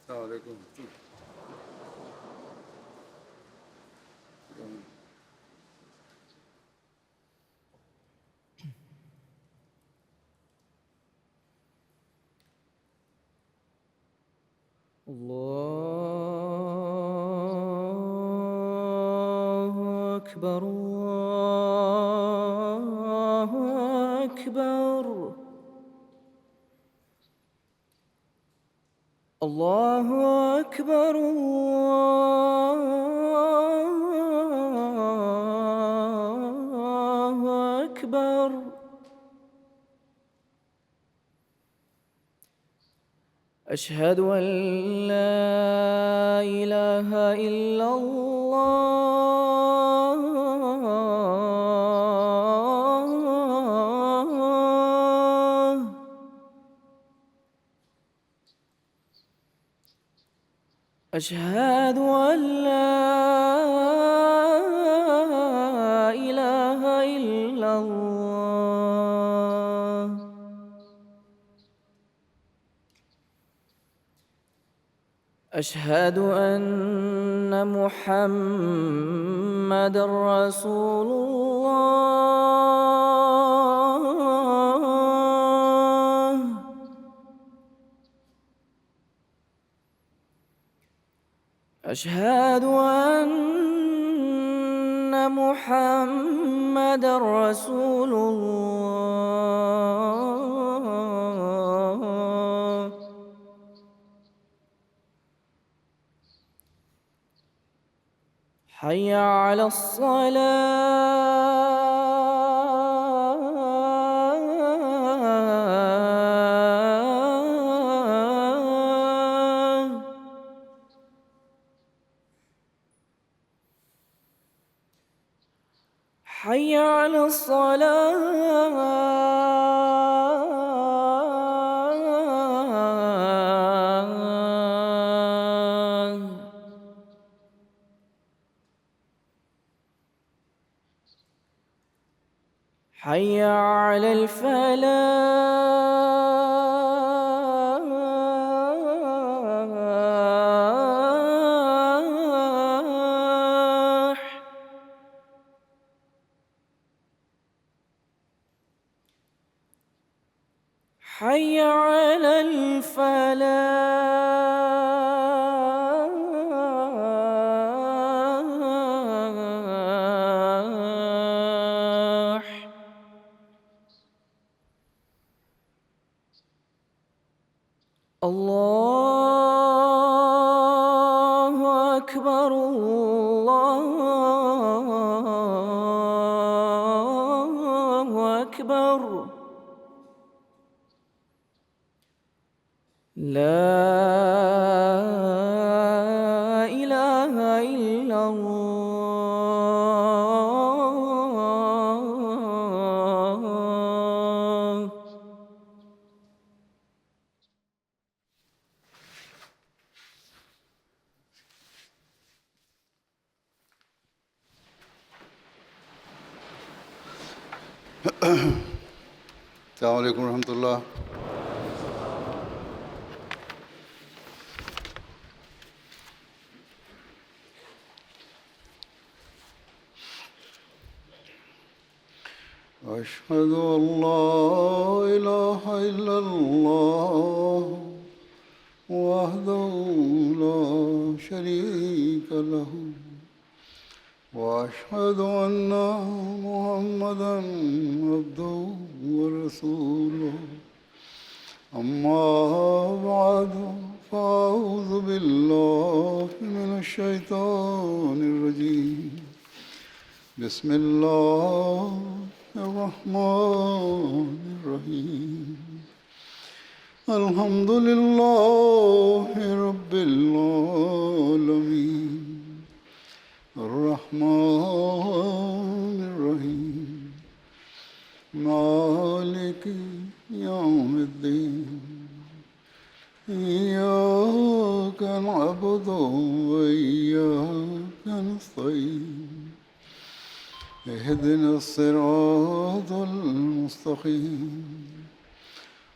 السلام علیکم. الله أكبر الله أكبر الله أكبر الله أكبر أشهد أن لا إله إلا الله أشهد أن لا إله إلا الله أشهد أن محمدًا رسول الله أشهد أن محمدًا رسول الله حي على الصلاة حي على الصلاة حي على الفلاح حي على الفلاح الله أكبر الله أكبر لا إله إلا الله. السلام علیکم ورحمۃ اللہ. أشهد أن لا إله إلا الله وحده لا شريك له وأشهد أن محمدًا عبده ورسوله أما بعد فأعوذ بالله من الشيطان الرجيم بسم الله الرحمن الرحيم الحمد لله رب العالمين الرحمن الرحيم مالك يوم الدين إياك نعبد وإياك نستعين اهدنا الصراط المستقيم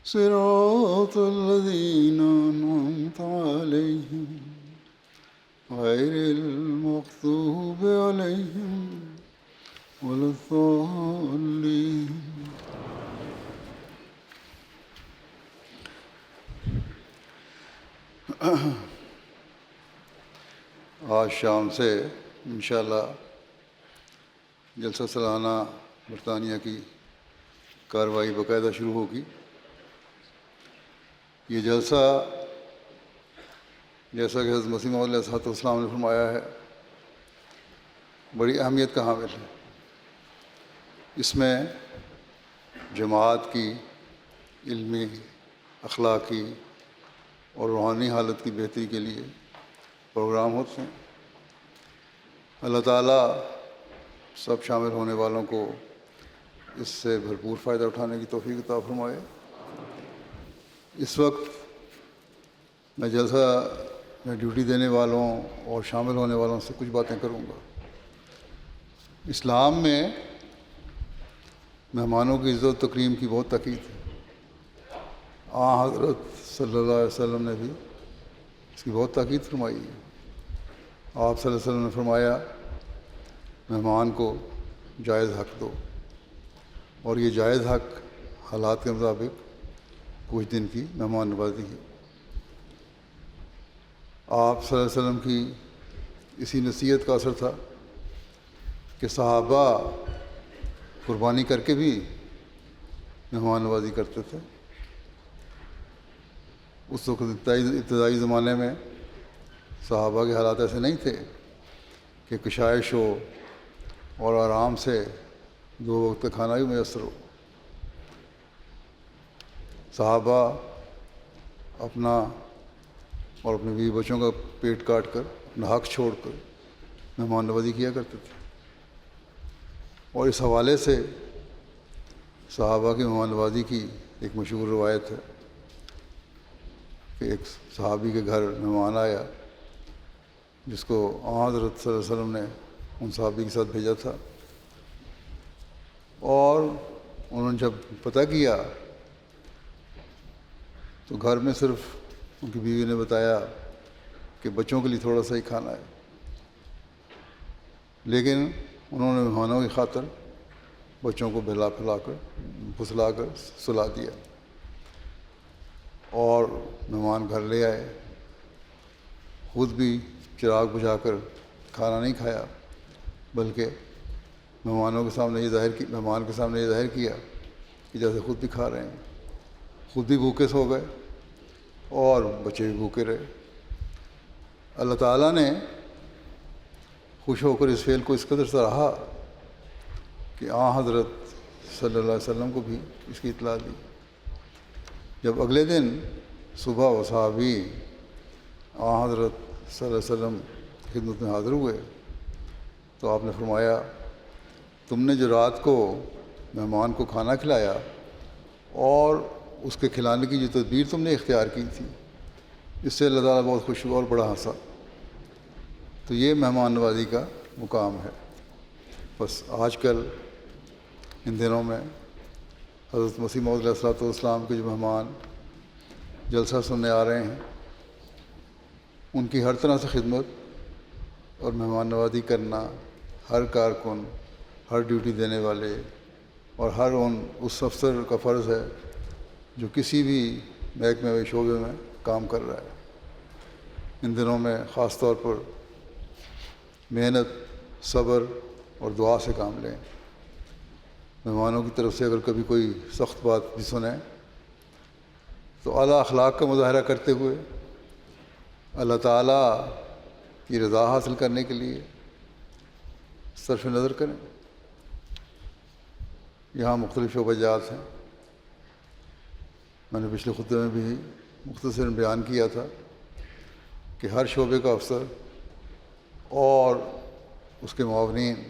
صراط الذين أنعمت عليهم غير المغضوب عليهم ولا الضالين. آج شام سے انشاءاللہ جلسہ سالانہ برطانیہ کی کارروائی باقاعدہ شروع ہوگی. یہ جلسہ جیسا کہ حضرت مسیح موعود علیہ السلام نے فرمایا ہے بڑی اہمیت کا حامل ہے. اس میں جماعت کی علمی، اخلاقی اور روحانی حالت کی بہتری کے لیے پروگرام ہوتے ہیں. اللہ تعالیٰ سب شامل ہونے والوں کو اس سے بھرپور فائدہ اٹھانے کی توفیق عطا فرمائے. اس وقت میں جلسہ میں ڈیوٹی دینے والوں اور شامل ہونے والوں سے کچھ باتیں کروں گا. اسلام میں مہمانوں کی عزت و تکریم کی بہت تاکید ہے. حضرت صلی اللہ علیہ وسلم نے بھی اس کی بہت تاکید فرمائی ہے. آپ صلی اللہ علیہ وسلم نے فرمایا مہمان کو جائز حق دو، اور یہ جائز حق حالات کے مطابق کچھ دن کی مہمان نوازی ہے. آپ صلی اللہ علیہ وسلم کی اسی نصیحت کا اثر تھا کہ صحابہ قربانی کر کے بھی مہمان نوازی کرتے تھے. اس وقت ابتدائی زمانے میں صحابہ کے حالات ایسے نہیں تھے کہ کشائش ہو اور آرام سے 2 وقت کا کھانا بھی میسر ہو. صحابہ اپنا اور اپنے بیوی بچوں کا پیٹ کاٹ کر، اپنا حق چھوڑ کر مہمان نوازی کیا کرتے تھے. اور اس حوالے سے صحابہ کی مہمان نوازی کی ایک مشہور روایت ہے کہ ایک صحابی کے گھر مہمان آیا جس کو حضرت صلی اللہ علیہ وسلم نے ان صحابی کے ساتھ بھیجا تھا. اور انہوں نے جب پتہ کیا تو گھر میں صرف ان کی بیوی نے بتایا کہ بچوں کے لیے تھوڑا سا ہی کھانا ہے، لیکن انہوں نے مہمانوں کی خاطر بچوں کو بہلا پھلا کر پھسلا کر سلا دیا اور مہمان گھر لے آئے. خود بھی چراغ بجھا کر کھانا نہیں کھایا، بلکہ مہمان کے سامنے یہ ظاہر کیا کہ جیسے خود بھی کھا رہے ہیں. خود بھی بھوکے سو گئے اور بچے بھی بھوکے رہے. اللہ تعالیٰ نے خوش ہو کر اس فعل کو اس قدر سراہا کہ حضرت صلی اللہ علیہ وسلم کو بھی اس کی اطلاع دی. جب اگلے دن صبح وہ صحابی حضرت صلی اللہ علیہ وسلم خدمت میں حاضر ہوئے تو آپ نے فرمایا تم نے جو رات کو مہمان کو کھانا کھلایا اور اس کے کھلانے کی جو تدبیر تم نے اختیار کی تھی، اس سے اللہ تعالیٰ بہت خوش ہوا اور بڑا ہنسا. تو یہ مہمان نوازی کا مقام ہے. بس آج کل ان دنوں میں حضرت مسیح موعود علیہ السلام کے جو مہمان جلسہ سننے آ رہے ہیں ان کی ہر طرح سے خدمت اور مہمان نوازی کرنا ہر کارکن، ہر ڈیوٹی دینے والے اور ہر اس افسر کا فرض ہے جو کسی بھی محکمے و شعبے میں کام کر رہا ہے. ان دنوں میں خاص طور پر محنت، صبر اور دعا سے کام لیں. مہمانوں کی طرف سے اگر کبھی کوئی سخت بات بھی سنیں تو اعلیٰ اخلاق کا مظاہرہ کرتے ہوئے اللہ تعالیٰ کی رضا حاصل کرنے کے لیے صرف نظر کریں. یہاں مختلف شعبہ جات ہیں. میں نے پچھلے خطبے میں بھی مختصراً بیان کیا تھا کہ ہر شعبے کا افسر اور اس کے معاونین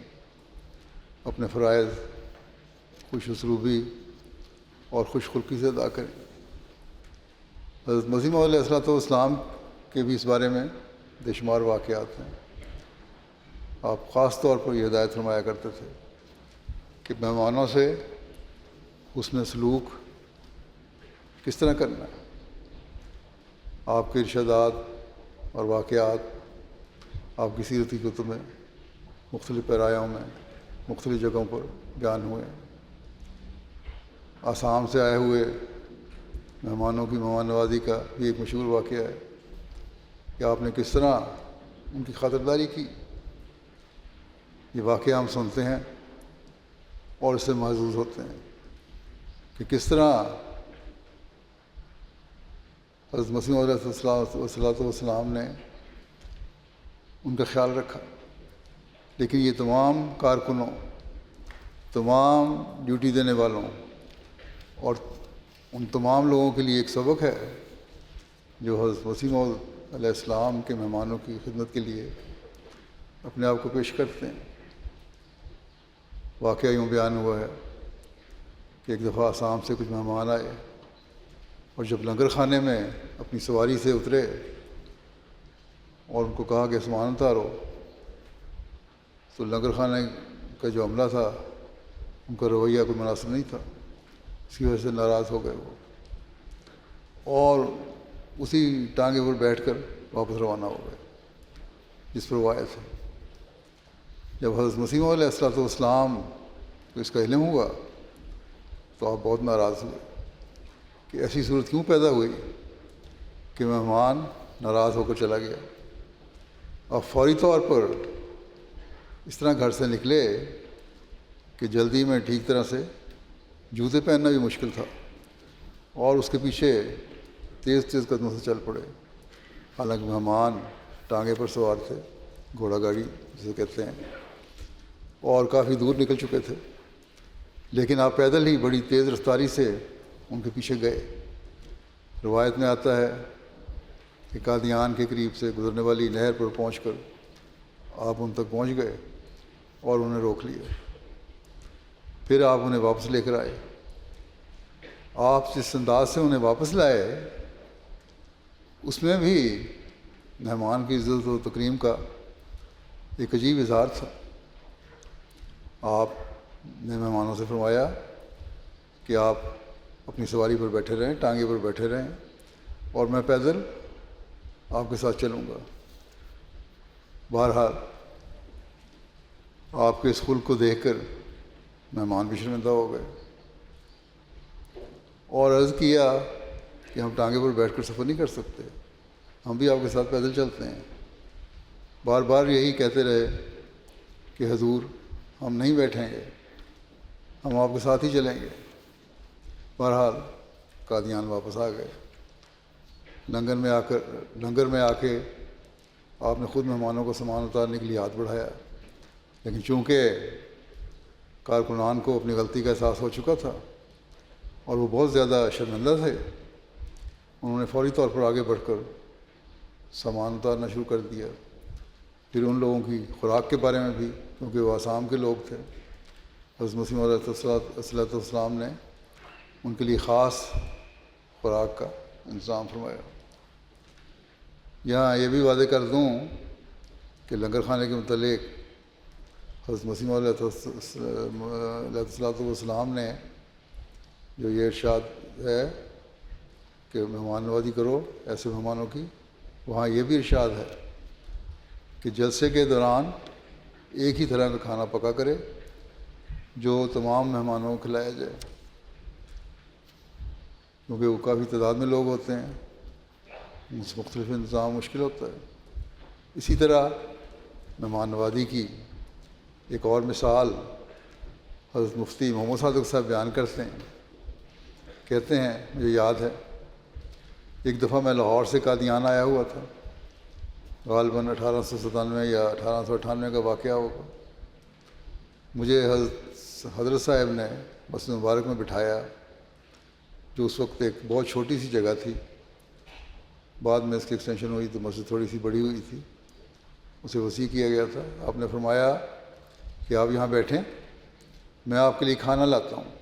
اپنے فرائض خوش اسلوبی اور خوش خلقی سے ادا کریں. حضرت مسیح موعود علیہ السلام کے بھی اس بارے میں بے شمار واقعات ہیں. آپ خاص طور پر یہ ہدایت فرمایا کرتے تھے کہ مہمانوں سے حسن سلوک کس طرح کرنا ہے۔ آپ کے ارشادات اور واقعات آپ کی سیرت کی کتب میں مختلف پیرایوں میں مختلف جگہوں پر بیان ہوئے۔ آسام سے آئے ہوئے مہمانوں کی مہمان نوازی کا بھی ایک مشہور واقعہ ہے کہ آپ نے کس طرح ان کی خاطرداری کی۔ یہ واقعہ ہم سنتے ہیں اور اس سے محظوظ ہوتے ہیں کہ کس طرح حضرت مسیح علیہ السلام نے ان کا خیال رکھا۔ لیکن یہ تمام کارکنوں، تمام ڈیوٹی دینے والوں اور ان تمام لوگوں کے لیے ایک سبق ہے جو حضرت مسیح علیہ السلام کے مہمانوں کی خدمت کے لیے اپنے آپ کو پیش کرتے ہیں۔ واقعہ یوں بیان ہوا ہے کہ ایک دفعہ آسام سے کچھ مہمان آئے اور جب لنگر خانے میں اپنی سواری سے اترے اور ان کو کہا کہ سامان اتارو، تو لنگر خانے کا جو عملہ تھا ان کا رویہ کوئی مناسب نہیں تھا، اس کی وجہ سے ناراض ہو گئے وہ، اور اسی ٹانگے پر بیٹھ کر واپس روانہ ہو گئے جس پر وہ آئے تھے۔ جب حضرت مسیح علیہ السلام کو اس کا علم ہوا تو آپ بہت ناراض ہوئے کہ ایسی صورت کیوں پیدا ہوئی کہ مہمان ناراض ہو کر چلا گیا۔ اور فوری طور پر اس طرح گھر سے نکلے کہ جلدی میں ٹھیک طرح سے جوتے پہننا بھی مشکل تھا، اور اس کے پیچھے تیز تیز قدموں سے چل پڑے، حالانکہ مہمان ٹانگے پر سوار تھے، گھوڑا گاڑی جسے کہتے ہیں، اور کافی دور نکل چکے تھے، لیکن آپ پیدل ہی بڑی تیز رفتاری سے ان کے پیچھے گئے۔ روایت میں آتا ہے کہ قادیان کے قریب سے گزرنے والی نہر پر پہنچ کر آپ ان تک پہنچ گئے اور انہیں روک لیا۔ پھر آپ انہیں واپس لے کر آئے۔ آپ جس انداز سے انہیں واپس لائے اس میں بھی مہمان کی عزت و تکریم کا ایک عجیب اظہار تھا۔ آپ نے مہمانوں سے فرمایا کہ آپ اپنی سواری پر بیٹھے رہیں، ٹانگے پر بیٹھے رہیں، اور میں پیدل آپ کے ساتھ چلوں گا۔ بہرحال آپ کے اس خلق کو دیکھ کر مہمان بھی شرمندہ ہو گئے اور عرض کیا کہ ہم ٹانگے پر بیٹھ کر سفر نہیں کر سکتے، ہم بھی آپ کے ساتھ پیدل چلتے ہیں۔ بار بار یہی کہتے رہے کہ حضور ہم نہیں بیٹھیں گے، ہم آپ کے ساتھ ہی چلیں گے۔ بہرحال قادیان واپس آ گئے۔ لنگر میں آ کے آپ نے خود مہمانوں کو سامان اتارنے کے لیے ہاتھ بڑھایا، لیکن چونکہ کارکنان کو اپنی غلطی کا احساس ہو چکا تھا اور وہ بہت زیادہ شرمندہ تھے، انہوں نے فوری طور پر آگے بڑھ کر سامان اتارنا شروع کر دیا۔ پھر ان لوگوں کی خوراک کے بارے میں بھی، کیونکہ وہ آسام کے لوگ تھے، حضرت مسیح علیہ السلام نے ان کے لیے خاص خوراک کا انتظام فرمایا۔ یہاں یہ بھی واضح کر دوں کہ لنگر خانے کے متعلق حضرت مسیح علیہ السلام نے جو یہ ارشاد ہے کہ مہمان نوازی کرو ایسے مہمانوں کی، وہاں یہ بھی ارشاد ہے کہ جلسے کے دوران ایک ہی طرح کا کھانا پکا کرے جو تمام مہمانوں کو کھلایا جائے، کیونکہ وہ کافی تعداد میں لوگ ہوتے ہیں، مختلف انتظام مشکل ہوتا ہے۔ اسی طرح مہمان نوازی کی ایک اور مثال حضرت مفتی محمد صادق صاحب بیان کرتے ہیں۔ کہتے ہیں مجھے یاد ہے ایک دفعہ میں لاہور سے قادیان آیا ہوا تھا، غالباً 1897 یا 1898 کا واقعہ ہوگا۔ مجھے حضرت صاحب نے مسجد مبارک میں بٹھایا، جو اس وقت ایک بہت چھوٹی سی جگہ تھی، بعد میں اس کی ایکسٹینشن ہوئی تو مسجد تھوڑی سی بڑی ہوئی تھی، اسے وسیع کیا گیا تھا۔ آپ نے فرمایا کہ آپ یہاں بیٹھیں، میں آپ کے لیے کھانا لاتا ہوں۔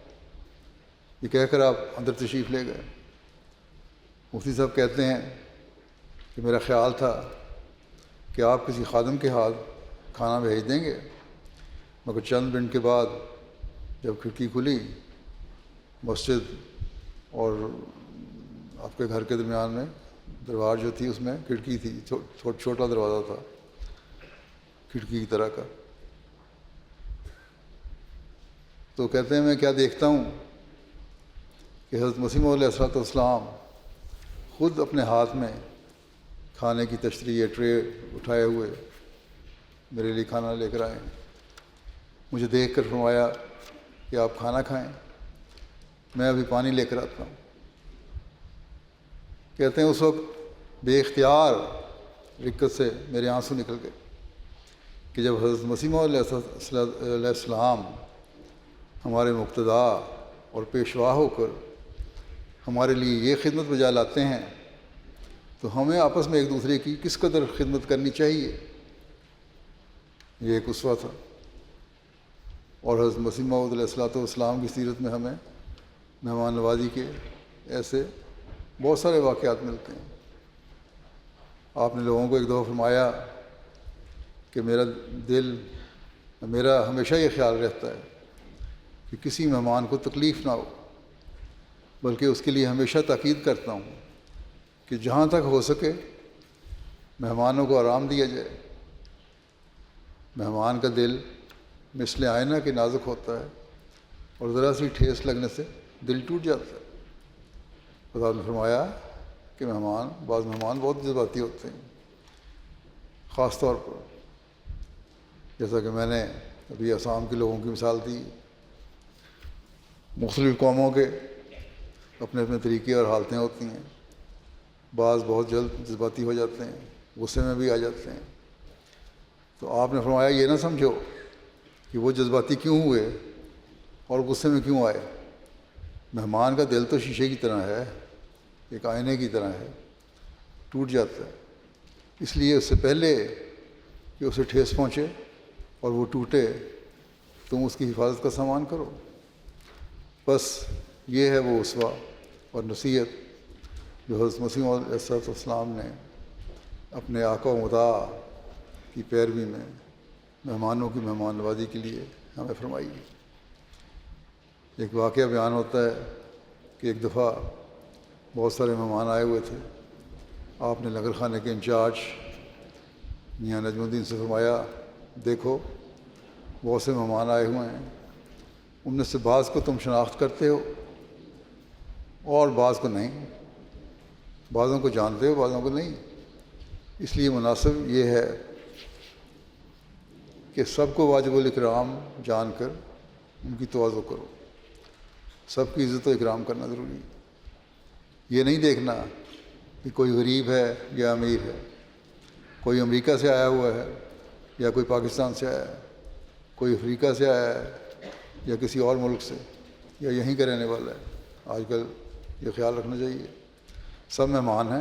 یہ کہہ کر آپ اندر تشریف لے گئے۔ مفتی صاحب کہتے ہیں کہ میرا خیال تھا کہ آپ کسی خادم کے ہاتھ کھانا بھیج دیں گے، مگر چند منٹ کے بعد جب کھڑکی کھلی، مسجد اور آپ کے گھر کے درمیان میں دربار جو تھی اس میں کھڑکی تھی، چھوٹا دروازہ تھا کھڑکی کی طرح کا. تو کہتے ہیں میں کیا دیکھتا ہوں کہ حضرت مسیح موعود علیہ الصلوۃ والسلام خود اپنے ہاتھ میں کھانے کی تشریح ٹرے اٹھائے ہوئے میرے لیے کھانا لے کر آئے. مجھے دیکھ کر فرمایا کہ آپ کھانا کھائیں، میں ابھی پانی لے کر آتا ہوں. کہتے ہیں اس وقت بے اختیار رکت سے میرے آنسو نکل گئے کہ جب حضرت مسیح موعود علیہ السلام ہمارے مقتدا اور پیشوا ہو کر ہمارے لیے یہ خدمت بجا لاتے ہیں تو ہمیں آپس میں ایک دوسرے کی کس قدر خدمت کرنی چاہیے. یہ ایک اسوہ تھا. اور حضرت مسیح موعود علیہ الصلوۃ والسلام کی سیرت میں ہمیں مہمان نوازی کے ایسے بہت سارے واقعات ملتے ہیں. آپ نے لوگوں کو ایک دفعہ فرمایا کہ میرا ہمیشہ یہ خیال رہتا ہے کہ کسی مہمان کو تکلیف نہ ہو، بلکہ اس کے لیے ہمیشہ تاکید کرتا ہوں کہ جہاں تک ہو سکے مہمانوں کو آرام دیا جائے. مہمان کا دل مثل آئینہ کے نازک ہوتا ہے اور ذرا سی ٹھیس لگنے سے دل ٹوٹ جاتا ہے. خدا نے فرمایا کہ بعض مہمان بہت جذباتی ہوتے ہیں، خاص طور پر جیسا کہ میں نے ابھی آسام کے لوگوں کی مثال دی. مختلف قوموں کے اپنے اپنے طریقے اور حالتیں ہوتی ہیں. بعض بہت جلد جذباتی ہو جاتے ہیں، غصے میں بھی آ جاتے ہیں. تو آپ نے فرمایا یہ نہ سمجھو کہ وہ جذباتی کیوں ہوئے اور غصے میں کیوں آئے. مہمان کا دل تو شیشے کی طرح ہے، ایک آئینے کی طرح ہے، ٹوٹ جاتا ہے. اس لیے اس سے پہلے کہ اسے ٹھیس پہنچے اور وہ ٹوٹے تم اس کی حفاظت کا سامان کرو. بس یہ ہے وہ اسوہ اور نصیحت جو حضرت مسیح موعود علیہ السلام نے اپنے آقا و مدعا کی پیروی میں مہمانوں کی مہمان نوازی کے لیے ہمیں فرمائی. ایک واقعہ بیان ہوتا ہے کہ ایک دفعہ بہت سارے مہمان آئے ہوئے تھے. آپ نے لنگر خانے کے انچارج میاں نجم الدین سے فرمایا دیکھو بہت سے مہمان آئے ہوئے ہیں، ان میں سے بعض کو تم شناخت کرتے ہو اور بعض کو نہیں، بعضوں کو جانتے ہو بعضوں کو نہیں. اس لیے مناسب یہ ہے کہ سب کو واجب الاکرام جان کر ان کی تواضع کرو. سب کی عزت و اکرام کرنا ضروری ہے. یہ نہیں دیکھنا کہ کوئی غریب ہے یا امیر ہے، کوئی امریکہ سے آیا ہوا ہے یا کوئی پاکستان سے آیا ہے، کوئی افریقہ سے آیا ہے یا کسی اور ملک سے یا یہیں کا رہنے والا ہے. آج کل یہ خیال رکھنا چاہیے سب مہمان ہیں.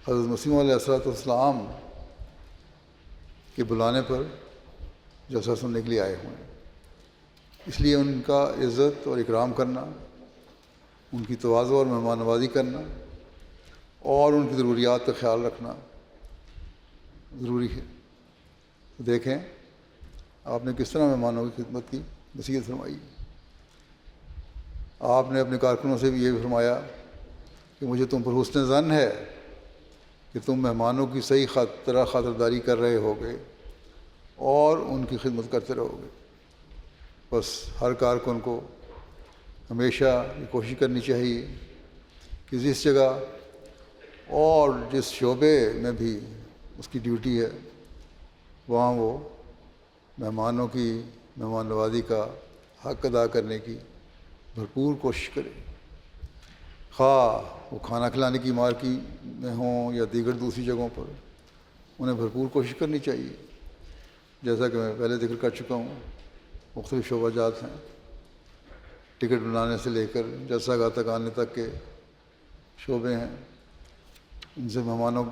حضرت مسیح علیہ السلام کے بلانے پر جلسہ سننے کے لیے آئے ہوئے ہیں، اس لیے ان کا عزت اور اکرام کرنا، ان کی تواضع اور مہمان نوازی کرنا اور ان کی ضروریات کا خیال رکھنا ضروری ہے. دیکھیں آپ نے کس طرح مہمانوں کی خدمت کی نصیحت فرمائی. آپ نے اپنے کارکنوں سے بھی یہ بھی فرمایا کہ مجھے تم پر حسن ظن ہے کہ تم مہمانوں کی صحیح خاطرداری کر رہے ہوگے اور ان کی خدمت کرتے رہو گے. بس ہر کارکن کو ہمیشہ یہ کوشش کرنی چاہیے کہ جس جگہ اور جس شعبے میں بھی اس کی ڈیوٹی ہے وہاں وہ مہمانوں کی مہمان نوازی کا حق ادا کرنے کی بھرپور کوشش کرے. خواہ وہ کھانا کھلانے کی مارکی میں ہوں یا دیگر دوسری جگہوں پر، انہیں بھرپور کوشش کرنی چاہیے. جیسا کہ میں پہلے ذکر کر چکا ہوں مختلف شعبہ جات ہیں، ٹکٹ بنانے سے لے کر جلسہ گاہ تک آنے تک کے شعبے ہیں. ان سے مہمانوں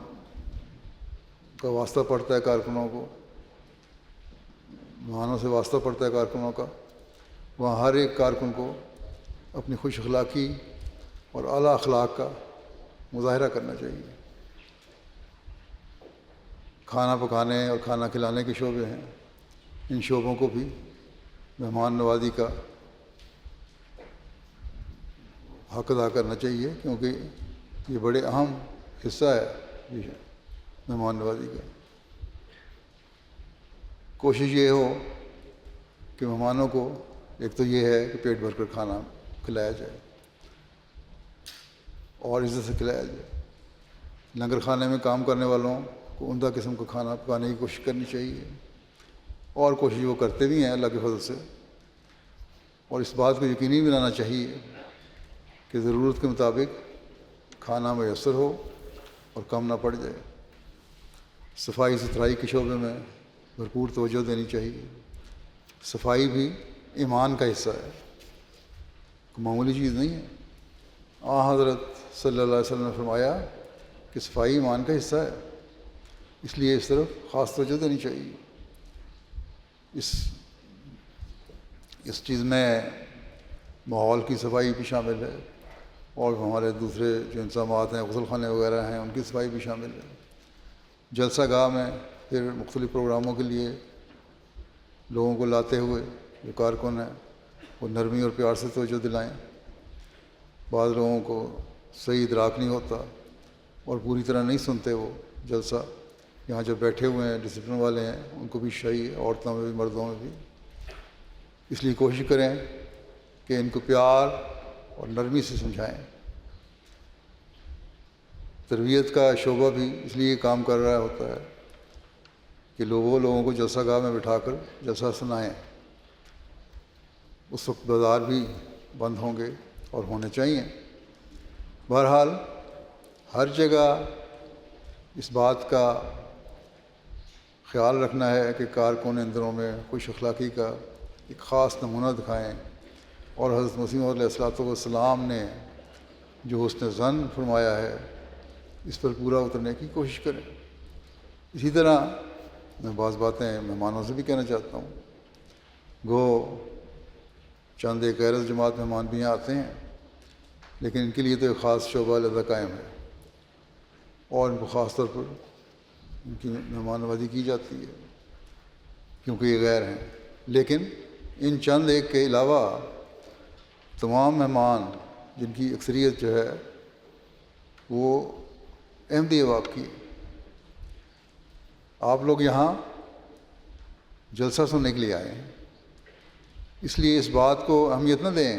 کا واسطہ پڑتا ہے، کارکنوں کو مہمانوں سے واسطہ پڑتا ہے کارکنوں کا. وہاں ہر ایک کارکن کو اپنی خوش اخلاقی اور اعلیٰ اخلاق کا مظاہرہ کرنا چاہیے. کھانا پکانے اور کھانا کھلانے کے شعبے ہیں، ان شعبوں کو بھی مہمان نوازی کا حق ادا کرنا چاہیے، کیونکہ یہ بڑے اہم حصہ ہے یہ مہمان نوازی کا۔ کوشش یہ ہو کہ مہمانوں کو ایک تو یہ ہے کہ پیٹ بھر کر کھانا کھلایا جائے اور عزت سے کھلایا جائے۔ لنگر خانے میں کام کرنے والوں کو عمدہ قسم کا کھانا پکانے کی کوشش کرنی چاہیے، اور کوشش وہ کرتے بھی ہیں اللہ کے فضل سے، اور اس بات کو یقینی بنانا چاہیے کہ ضرورت کے مطابق کھانا میسر ہو اور کم نہ پڑ جائے۔ صفائی ستھرائی کے شعبے میں بھرپور توجہ دینی چاہیے۔ صفائی بھی ایمان کا حصہ ہے، کوئی معمولی چیز نہیں ہے۔ حضرت صلی اللہ علیہ وسلم نے فرمایا کہ صفائی ایمان کا حصہ ہے، اس لیے اس طرف خاص توجہ دینی چاہیے۔ اس چیز میں ماحول کی صفائی بھی شامل ہے، اور ہمارے دوسرے جو انتظامات ہیں، غسل خانے وغیرہ ہیں، ان کی صفائی بھی شامل ہے۔ جلسہ گاہ میں پھر مختلف پروگراموں کے لیے لوگوں کو لاتے ہوئے جو کارکن ہیں وہ نرمی اور پیار سے توجہ دلائیں۔ بعض لوگوں کو صحیح ادراک نہیں ہوتا اور پوری طرح نہیں سنتے وہ جلسہ۔ یہاں جو بیٹھے ہوئے ہیں ڈسپلن والے ہیں، ان کو بھی چاہیے، عورتوں میں بھی مردوں میں بھی، اس لیے کوشش کریں کہ ان کو پیار اور نرمی سے سمجھائیں۔ تربیت کا شعبہ بھی اس لیے کام کر رہا ہوتا ہے کہ لوگوں کو جلسہ گاہ میں بٹھا کر جلسہ سنائیں۔ اس وقت بازار بھی بند ہوں گے اور ہونے چاہیے۔ بہرحال ہر جگہ اس بات کا خیال رکھنا ہے کہ کارکن ان دنوں میں خوش اخلاقی کا ایک خاص نمونہ دکھائیں، اور حضرت مسیح علیہ السلام نے جو حسن ظن فرمایا ہے اس پر پورا اترنے کی کوشش کریں۔ اسی طرح میں بعض باتیں مہمانوں سے بھی کہنا چاہتا ہوں۔ گو چند ایک غیر جماعت مہمان بھی یہاں آتے ہیں، لیکن ان کے لیے تو ایک خاص شعبہ علیحدہ قائم ہے، اور ان کو خاص طور پر ان کی مہمان نوازی کی جاتی ہے کیونکہ یہ غیر ہیں۔ لیکن ان چند ایک کے علاوہ تمام مہمان جن کی اکثریت جو ہے وہ احمدی واب کی، آپ لوگ یہاں جلسہ سننے کے لیے آئے ہیں، اس لیے اس بات کو اہمیت نہ دیں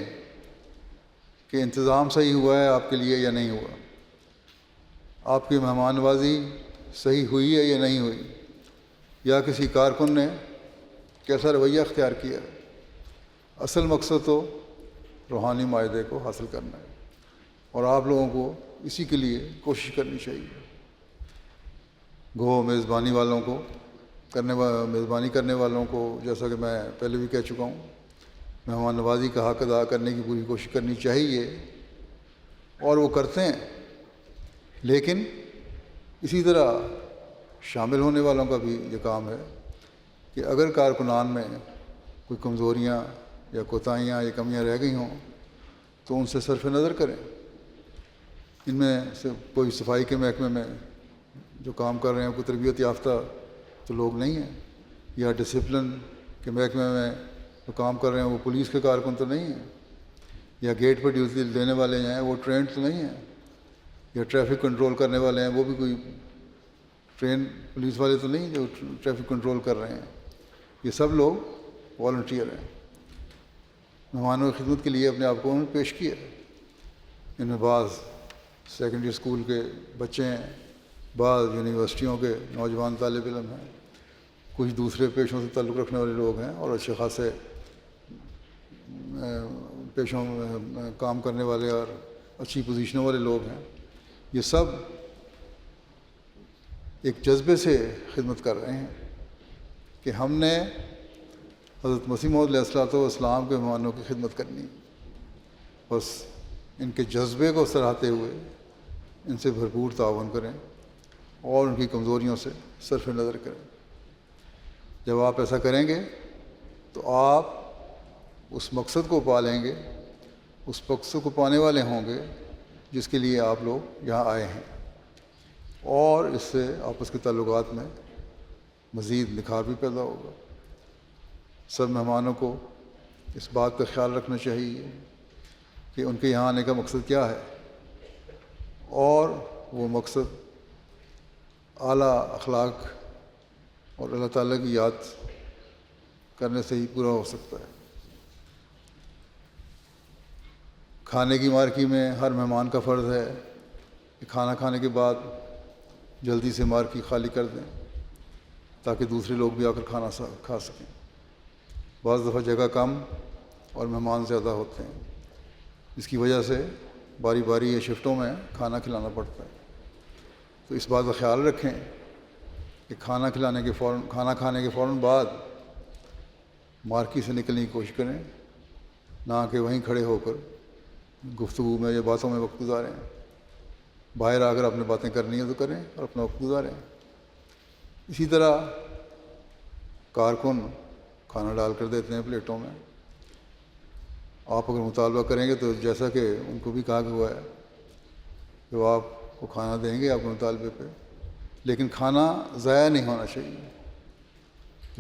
کہ انتظام صحیح ہوا ہے آپ کے لیے یا نہیں ہوا، آپ کی مہمان نوازی صحیح ہوئی ہے یا نہیں ہوئی، یا کسی کارکن نے کیسا رویہ اختیار کیا۔ اصل مقصد تو روحانی معاہدے کو حاصل کرنا ہے، اور آپ لوگوں کو اسی کے لیے کوشش کرنی چاہیے۔ گو میزبانی کرنے والوں کو جیسا کہ میں پہلے بھی کہہ چکا ہوں، مہمان نوازی کا حق ادا کرنے کی پوری کوشش کرنی چاہیے، اور وہ کرتے ہیں۔ لیکن اسی طرح شامل ہونے والوں کا بھی یہ کام ہے کہ اگر کارکنان میں کوئی کمزوریاں یا کوتاہیاں یا کمیاں رہ گئی ہوں تو ان سے صرف نظر کریں۔ ان میں سے کوئی صفائی کے محکمے میں جو کام کر رہے ہیں کوئی تربیت یافتہ تو لوگ نہیں ہیں، یا ڈسپلن کے محکمے میں جو کام کر رہے ہیں وہ پولیس کے کارکن تو نہیں ہیں، یا گیٹ پر ڈیوٹی دینے والے ہیں وہ ٹرینڈ تو نہیں ہیں، یا ٹریفک کنٹرول کرنے والے ہیں وہ بھی کوئی ٹرین پولیس والے تو نہیں جو ٹریفک کنٹرول کر رہے ہیں۔ یہ سب لوگ والنٹیئر ہیں، مہمانوں کی خدمت کے لیے اپنے آپ کو انہوں نے پیش کیا۔ ان میں بعض سیکنڈری اسکول کے بچے ہیں، بعض یونیورسٹیوں کے نوجوان طالب علم ہیں، کچھ دوسرے پیشوں سے تعلق رکھنے والے لوگ ہیں، اور اچھے خاصے پیشوں میں کام کرنے والے اور اچھی پوزیشنوں والے لوگ ہیں۔ یہ سب ایک جذبے سے خدمت کر رہے ہیں کہ ہم نے حضرت مسیح موعود علیہ السلام کے مہمانوں کی خدمت کرنی، بس ان کے جذبے کو سراہتے ہوئے ان سے بھرپور تعاون کریں اور ان کی کمزوریوں سے صرف نظر کریں۔ جب آپ ایسا کریں گے تو آپ اس مقصد کو پا لیں گے، اس مقصد کو پانے والے ہوں گے جس کے لیے آپ لوگ یہاں آئے ہیں، اور اس سے آپس کے تعلقات میں مزید نکھار بھی پیدا ہوگا۔ سب مہمانوں کو اس بات کا خیال رکھنا چاہیے کہ ان کے یہاں آنے کا مقصد کیا ہے، اور وہ مقصد اعلیٰ اخلاق اور اللہ تعالیٰ کی یاد کرنے سے ہی پورا ہو سکتا ہے۔ کھانے کی مارکی میں ہر مہمان کا فرض ہے کہ کھانا کھانے کے بعد جلدی سے مارکی خالی کر دیں تاکہ دوسرے لوگ بھی آ کر کھانا کھا سکیں۔ بعض دفعہ جگہ کم اور مہمان زیادہ ہوتے ہیں، اس کی وجہ سے باری باری یا شفٹوں میں کھانا کھلانا پڑتا ہے۔ تو اس بات کا خیال رکھیں کہ کھانا کھانے کے فوراً بعد مارکی سے نکلنے کی کوشش کریں، نہ کہ وہیں کھڑے ہو کر گفتگو میں یا باتوں میں وقت گزاریں۔ باہر آ کر اپنے باتیں کرنی ہیں تو کریں اور اپنا وقت گزاریں۔ اسی طرح کارکن کھانا ڈال کر دیتے ہیں پلیٹوں میں۔ آپ اگر مطالبہ کریں گے تو جیسا کہ ان کو بھی کہا ہوا ہے کہ وہ آپ کو کھانا دیں گے آپ کے مطالبے پہ، لیکن کھانا ضائع نہیں ہونا چاہیے،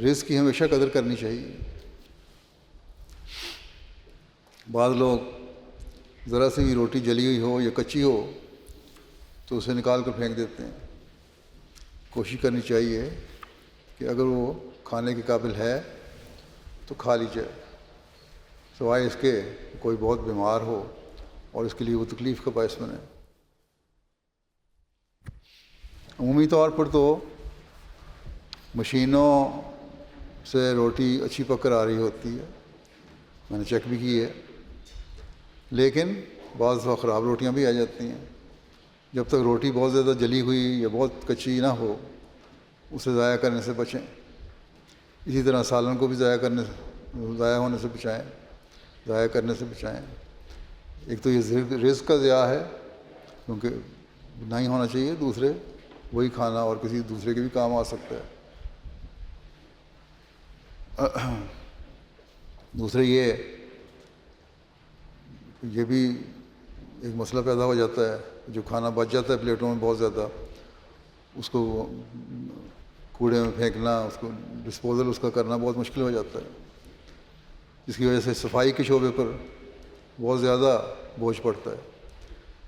رزق کی ہمیشہ قدر کرنی چاہیے۔ بعض لوگ ذرا سی بھی روٹی جلی ہوئی ہو یا کچی ہو تو اسے نکال کر پھینک دیتے ہیں۔ کوشش کرنی چاہیے کہ اگر وہ کھانے کے قابل ہے تو کھا لی جائے، سوائے اس کے کوئی بہت بیمار ہو اور اس کے لیے وہ تکلیف کا باعث بنے۔ عمومی طور پر تو مشینوں سے روٹی اچھی پک کر آ رہی ہوتی ہے، میں نے چیک بھی کی ہے، لیکن بعض دفعہ خراب روٹیاں بھی آ جاتی ہیں۔ جب تک روٹی بہت زیادہ جلی ہوئی یا بہت کچی نہ ہو اسے ضائع کرنے سے بچیں۔ اسی طرح سالن کو بھی ضائع ہونے سے بچائیں، ضائع کرنے سے بچائیں۔ ایک تو یہ رزق کا ضیاع ہے کیونکہ نہیں ہونا چاہیے، دوسرے وہی کھانا اور کسی دوسرے کے بھی کام آ سکتا ہے۔ دوسرے یہ بھی ایک مسئلہ پیدا ہو جاتا ہے، جو کھانا بچ جاتا ہے پلیٹوں میں بہت زیادہ، اس کو کوڑے میں پھینکنا، اس کو ڈسپوزل اس کا کرنا بہت مشکل ہو جاتا ہے، جس کی وجہ سے صفائی کے شعبے پر بہت زیادہ بوجھ پڑتا ہے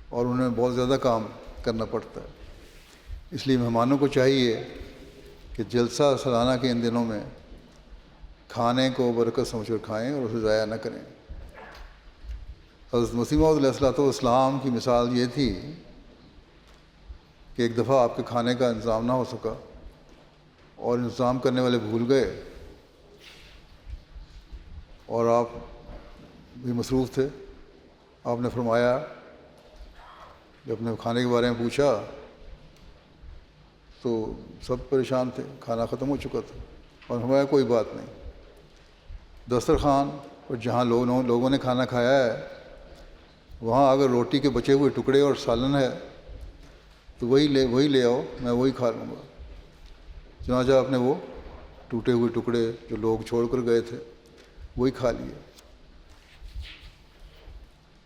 اور انہیں بہت زیادہ کام کرنا پڑتا ہے۔ اس لیے مہمانوں کو چاہیے کہ جلسہ سالانہ کے ان دنوں میں کھانے کو برکت سمجھ کر کھائیں اور اسے ضائع نہ کریں۔ حضرت مسیح موعود علیہ الصلوۃ والسلام کی مثال یہ تھی کہ ایک دفعہ آپ کے کھانے کا انتظام نہ ہو سکا اور انتظام کرنے والے بھول گئے اور آپ بھی مصروف تھے۔ آپ نے فرمایا، جب نے کھانے کے بارے میں پوچھا تو سب پریشان تھے، کھانا ختم ہو چکا تھا، اور فرمایا کوئی بات نہیں، دسترخوان اور جہاں لوگوں نے کھانا کھایا ہے وہاں اگر روٹی کے بچے ہوئے ٹکڑے اور سالن ہے تو وہی لے آؤ، میں وہی کھا لوں گا۔ چنانچہ آپ نے وہ ٹوٹے ہوئے ٹکڑے جو لوگ چھوڑ کر گئے تھے وہی کھا لیے۔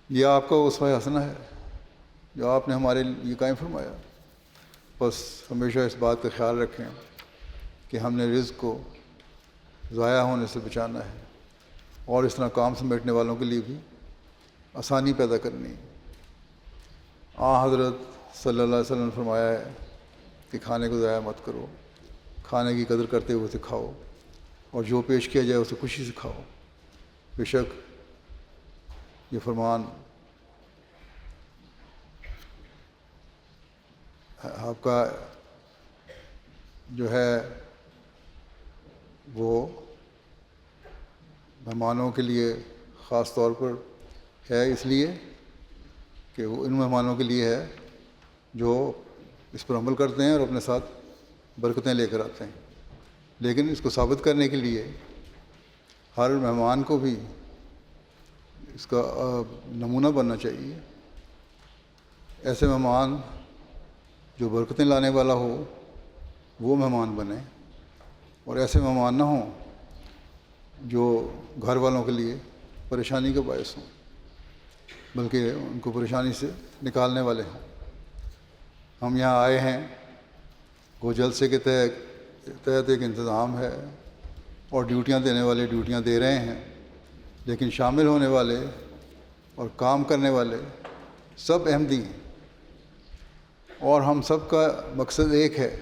یہ آپ کا اسوہ حسنہ ہے جو آپ نے ہمارے لیے قائم فرمایا۔ بس ہمیشہ اس بات کا خیال رکھیں کہ ہم نے رزق کو ضائع ہونے سے بچانا ہے اور اس طرح کام سمیٹنے والوں کے لیے بھی آسانی پیدا کرنی ہے۔ حضرت صلی اللہ علیہ وسلم نے فرمایا ہے کہ کھانے کو ضائع مت کرو، کھانے کی قدر کرتے ہوئے اسے کھاؤ اور جو پیش کیا جائے اسے خوشی سے کھاؤ۔ بے شک یہ فرمان آپ کا جو ہے وہ مہمانوں کے لیے خاص طور پر ہے، اس لیے کہ وہ ان مہمانوں کے لیے ہے جو اس پر عمل کرتے ہیں اور اپنے ساتھ برکتیں لے کر آتے ہیں۔ لیکن اس کو ثابت کرنے کے لیے ہر مہمان کو بھی اس کا نمونہ بننا چاہیے۔ ایسے مہمان جو برکتیں لانے والا ہو وہ مہمان بنے، اور ایسے مہمان نہ ہوں جو گھر والوں کے لیے پریشانی کا باعث ہوں، بلکہ ان کو پریشانی سے نکالنے والے ہوں۔ ہم یہاں آئے ہیں، وہ جلسے کے تحت ایک انتظام ہے اور ڈیوٹیاں دینے والے ڈیوٹیاں دے رہے ہیں، لیکن شامل ہونے والے اور کام کرنے والے سب احمدی ہیں، اور ہم سب کا مقصد ایک ہے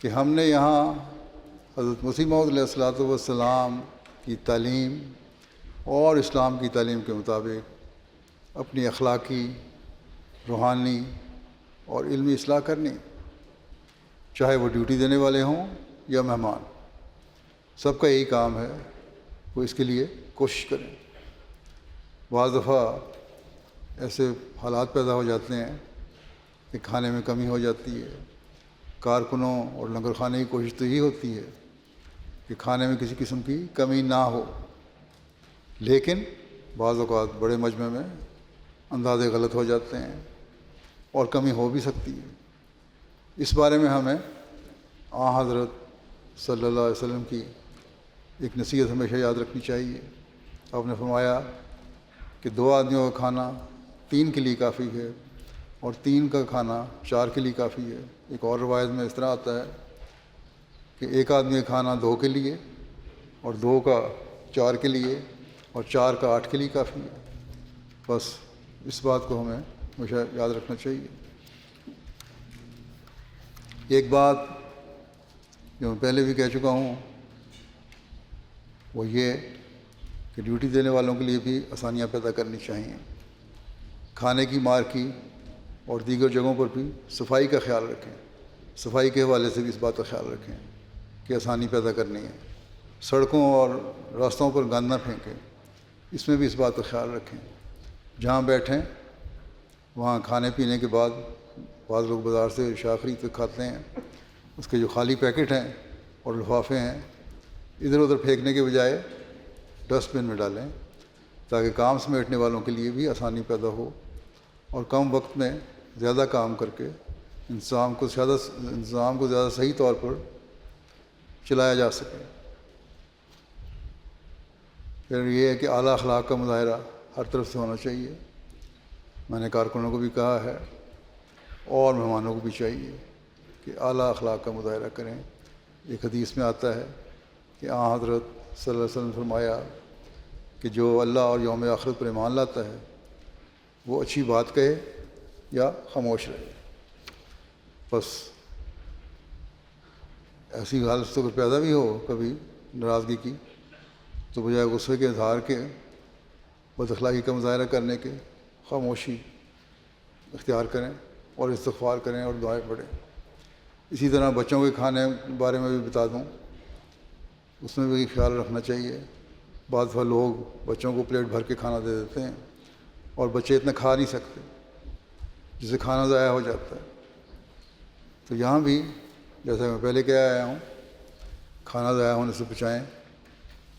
کہ ہم نے یہاں حضرت مسیح موعود علیہ الصلوۃ والسلام کی تعلیم اور اسلام کی تعلیم کے مطابق اپنی اخلاقی، روحانی اور علمی اصلاح کرنی، چاہے وہ ڈیوٹی دینے والے ہوں یا مہمان، سب کا یہی کام ہے، وہ اس کے لیے کوشش کریں۔ بعض دفعہ ایسے حالات پیدا ہو جاتے ہیں کہ کھانے میں کمی ہو جاتی ہے، کارکنوں اور لنگر خانے کی کوشش تو یہی ہوتی ہے کہ کھانے میں کسی قسم کی کمی نہ ہو، لیکن بعض اوقات بڑے مجمع میں اندازے غلط ہو جاتے ہیں اور کمی ہو بھی سکتی ہے۔ اس بارے میں ہمیں حضرت صلی اللہ علیہ وسلم کی ایک نصیحت ہمیشہ یاد رکھنی چاہیے۔ آپ نے فرمایا کہ 2 آدمیوں کا کھانا 3 کے لیے کافی ہے اور 3 کا کھانا 4 کے لیے کافی ہے۔ ایک اور روایت میں اس طرح آتا ہے کہ 1 آدمی کا کھانا 2 کے لیے اور 2 کا 4 کے لیے اور 4 کا 8 کے لیے کافی ہے۔ بس اس بات کو ہمیں ہمیشہ یاد رکھنا چاہیے۔ ایک بات جو میں پہلے بھی کہہ چکا ہوں وہ یہ کہ ڈیوٹی دینے والوں کے لیے بھی آسانیاں پیدا کرنی چاہیے۔ کھانے کی، مارکی اور دیگر جگہوں پر بھی صفائی کا خیال رکھیں۔ صفائی کے حوالے سے بھی اس بات کا خیال رکھیں کہ آسانی پیدا کرنی ہے۔ سڑکوں اور راستوں پر گند نہ پھینکیں، اس میں بھی اس بات کا خیال رکھیں۔ جہاں بیٹھیں وہاں کھانے پینے کے بعد بعض لوگ بازار سے اشیاء خرید کر کھاتے ہیں، اس کے جو خالی پیکٹ ہیں اور لفافے ہیں ادھر ادھر پھینکنے کے بجائے ڈسٹ بن میں ڈالیں تاکہ کام سمیٹنے والوں کے لیے بھی آسانی پیدا ہو اور کم وقت میں زیادہ کام کر کے انتظام کو زیادہ صحیح طور پر چلایا جا سکے۔ پھر یہ ہے کہ اعلیٰ اخلاق کا مظاہرہ ہر طرف سے ہونا چاہیے۔ میں نے کارکنوں کو بھی کہا ہے اور مہمانوں کو بھی چاہیے کہ اعلیٰ اخلاق کا مظاہرہ کریں۔ ایک حدیث میں آتا ہے کہ حضرت صلی اللہ علیہ وسلم نے فرمایا کہ جو اللہ اور یوم آخرت پر ایمان لاتا ہے وہ اچھی بات کہے یا خاموش رہے۔ بس ایسی حالت تو اگر پیدا بھی ہو کبھی ناراضگی کی تو بجائے غصے کے اظہار کے، بد اخلاقی کا مظاہرہ کرنے کے، خاموشی اختیار کریں اور استغفار کریں اور دعائیں پڑھیں۔ اسی طرح بچوں کے کھانے کے بارے میں بھی بتا دوں، اس میں بھی خیال رکھنا چاہیے۔ بعض دفعہ لوگ بچوں کو پلیٹ بھر کے کھانا دے دیتے ہیں اور بچے اتنا کھا نہیں سکتے جس سے کھانا ضائع ہو جاتا ہے۔ تو یہاں بھی جیسا میں پہلے کہہ آیا ہوں، کھانا ضائع ہونے سے بچائیں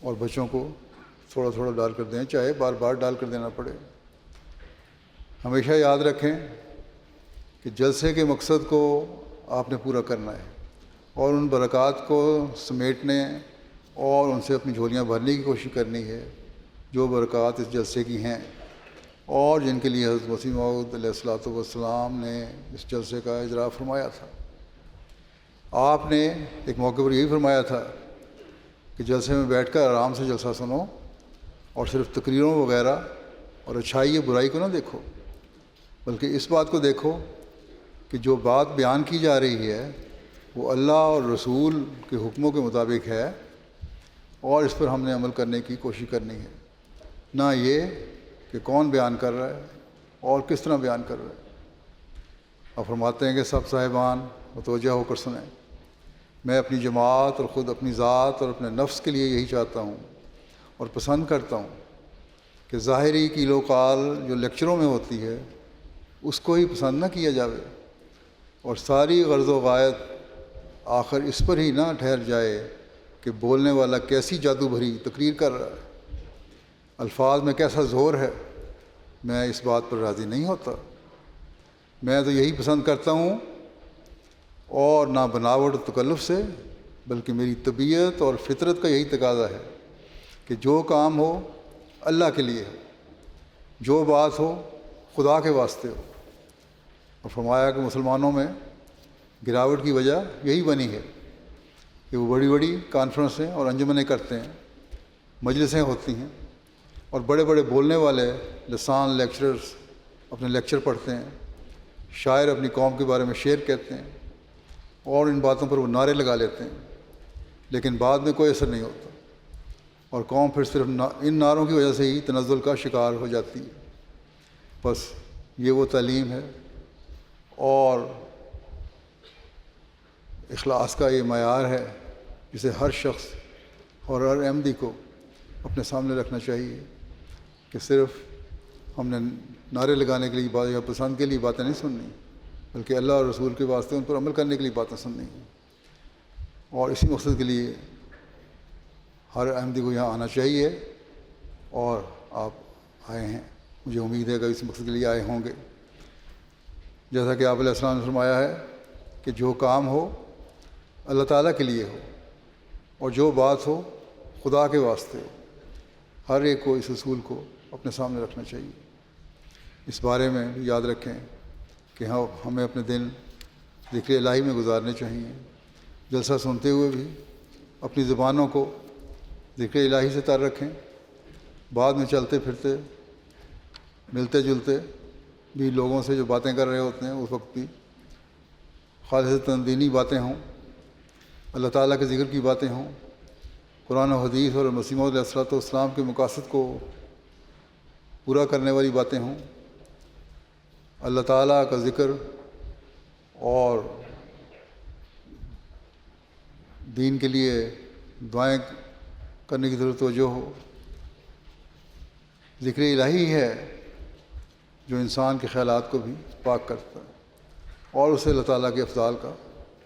اور بچوں کو تھوڑا تھوڑا ڈال کر دیں، چاہے بار بار ڈال کر دینا پڑے۔ ہمیشہ یاد رکھیں کہ جلسے کے مقصد کو آپ نے پورا کرنا ہے اور ان برکات کو سمیٹنے اور ان سے اپنی جھولیاں بھرنے کی کوشش کرنی ہے جو برکات اس جلسے کی ہیں اور جن کے لیے حضرت مسیح موعود علیہ الصلوۃ والسلام نے اس جلسے کا اجرا فرمایا تھا۔ آپ نے ایک موقع پر یہی فرمایا تھا کہ جلسے میں بیٹھ کر آرام سے جلسہ سنو اور صرف تقریروں وغیرہ اور اچھائی یا برائی کو نہ دیکھو، بلکہ اس بات کو دیکھو کہ جو بات بیان کی جا رہی ہے وہ اللہ اور رسول کے حکموں کے مطابق ہے اور اس پر ہم نے عمل کرنے کی کوشش کرنی ہے، نہ یہ کہ کون بیان کر رہا ہے اور کس طرح بیان کر رہا ہے۔ اور فرماتے ہیں کہ سب صاحبان متوجہ ہو کر سنیں، میں اپنی جماعت اور خود اپنی ذات اور اپنے نفس کے لیے یہی چاہتا ہوں اور پسند کرتا ہوں کہ ظاہری قیل و قال جو لیکچروں میں ہوتی ہے اس کو ہی پسند نہ کیا جاوے اور ساری غرض و غایت آخر اس پر ہی نہ ٹھہر جائے کہ بولنے والا کیسی جادو بھری تقریر کر رہا ہے، الفاظ میں کیسا زور ہے۔ میں اس بات پر راضی نہیں ہوتا، میں تو یہی پسند کرتا ہوں اور نہ بناوٹ و تکلف سے بلکہ میری طبیعت اور فطرت کا یہی تقاضا ہے کہ جو کام ہو اللہ کے لیے ہو، جو بات ہو خدا کے واسطے ہو۔ اور فرمایا کہ مسلمانوں میں گراوٹ کی وجہ یہی بنی ہے کہ وہ بڑی بڑی کانفرنسیں اور انجمنیں کرتے ہیں، مجلسیں ہوتی ہیں اور بڑے بڑے بولنے والے لسان لیکچررز اپنے لیکچر پڑھتے ہیں، شاعر اپنی قوم کے بارے میں شعر کہتے ہیں، اور ان باتوں پر وہ نعرے لگا لیتے ہیں، لیکن بعد میں کوئی اثر نہیں ہوتا، اور قوم پھر صرف ان نعروں کی وجہ سے ہی تنزل کا شکار ہو جاتی ہے۔ بس یہ وہ تعلیم ہے اور اخلاص کا یہ معیار ہے جسے ہر شخص اور ہر احمدی کو اپنے سامنے رکھنا چاہیے، کہ صرف ہم نے نعرے لگانے کے لیے یا پسند کے لیے باتیں نہیں سننی، بلکہ اللہ اور رسول کے واسطے ان پر عمل کرنے کے لیے باتیں سننی ہیں، اور اسی مقصد کے لیے ہر احمدی کو یہاں آنا چاہیے، اور آپ آئے ہیں، مجھے امید ہے کہ اس مقصد کے لیے آئے ہوں گے۔ جیسا کہ آپ علیہ السلام نے فرمایا ہے کہ جو کام ہو اللہ تعالیٰ کے لیے ہو، اور جو بات ہو خدا کے واسطے ہو، ہر ایک کو اس اصول کو اپنے سامنے رکھنا چاہیے۔ اس بارے میں بھی یاد رکھیں کہ ہمیں اپنے دن ذکر الہی میں گزارنے چاہیے، جلسہ سنتے ہوئے بھی اپنی زبانوں کو ذکر الہی سے تر رکھیں، بعد میں چلتے پھرتے ملتے جلتے بھی لوگوں سے جو باتیں کر رہے ہوتے ہیں اس وقت بھی خالص دینی باتیں ہوں، اللہ تعالیٰ کے ذکر کی باتیں ہوں، قرآن و حدیث اور مسیح موعود علیہ الصلوۃ والسلام کے مقاصد کو پورا کرنے والی باتیں ہوں، اللہ تعالیٰ کا ذکر اور دین کے لیے دعائیں کرنے کی ضرورت توجہ ہو۔ ذکر الہی ہے جو انسان کے خیالات کو بھی پاک کرتا ہے اور اسے اللہ تعالیٰ کے افضال کا